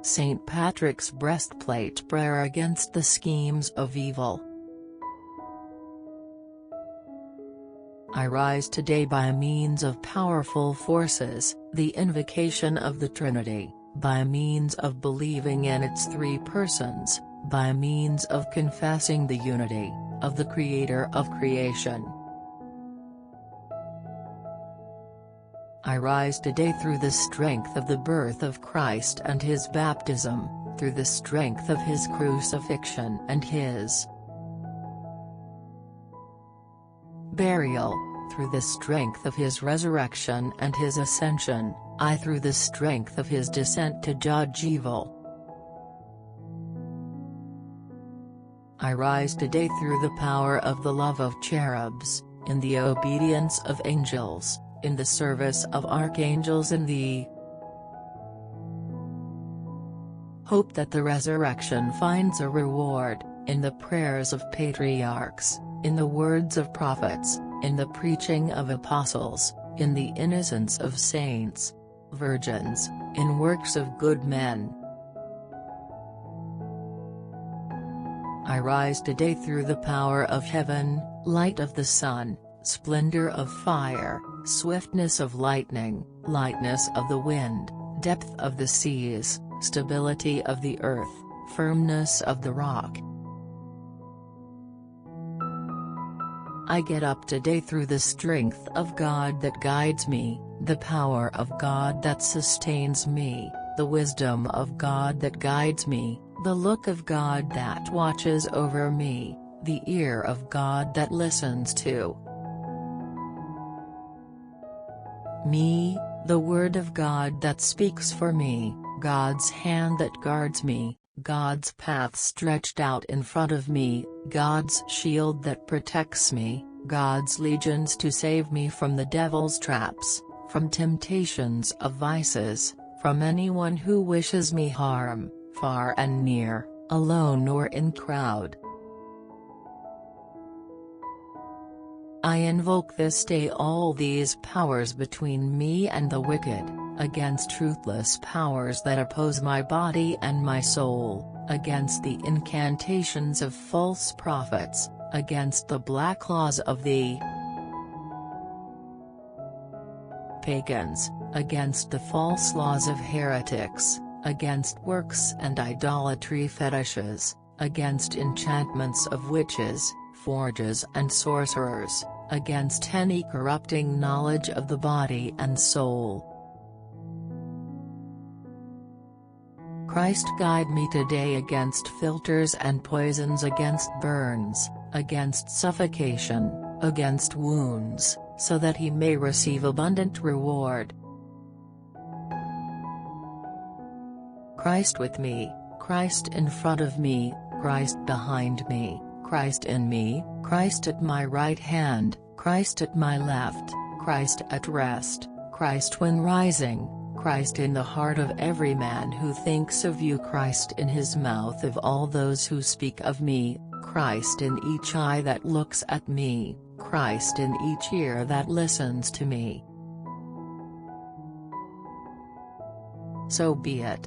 St. Patrick's breastplate prayer against the schemes of evil. I rise today by means of powerful forces, the invocation of the Trinity, by means of believing in its three persons, by means of confessing the unity of the Creator of creation. I rise today through the strength of the birth of Christ and his baptism, through the strength of his crucifixion and his burial, through the strength of his resurrection and his ascension, through the strength of his descent to judge evil. I rise today through the power of the love of cherubs, in the obedience of angels, in the service of archangels, in the hope that the resurrection finds a reward, in the prayers of patriarchs, in the words of prophets, in the preaching of apostles, in the innocence of saints, virgins, in works of good men. I rise today through the power of heaven, light of the sun, splendor of fire, swiftness of lightning, lightness of the wind, depth of the seas, stability of the earth, firmness of the rock. I get up today through the strength of God that guides me, the power of God that sustains me, the wisdom of God that guides me, the look of God that watches over me, the ear of God that listens to me, the word of God that speaks for me, God's hand that guards me, God's path stretched out in front of me, God's shield that protects me, God's legions to save me from the devil's traps, from temptations of vices, from anyone who wishes me harm, far and near, alone or in crowd. I invoke this day all these powers between me and the wicked, against truthless powers that oppose my body and my soul, against the incantations of false prophets, against the black laws of the pagans, against the false laws of heretics, against works and idolatry fetishes, against enchantments of witches, forgers and sorcerers, against any corrupting knowledge of the body and soul. Christ guide me today against filters and poisons, against burns, against suffocation, against wounds, so that he may receive abundant reward. Christ with me, Christ in front of me, Christ behind me, Christ in me, Christ at my right hand, Christ at my left, Christ at rest, Christ when rising, Christ in the heart of every man who thinks of you, Christ in his mouth of all those who speak of me, Christ in each eye that looks at me, Christ in each ear that listens to me. So be it.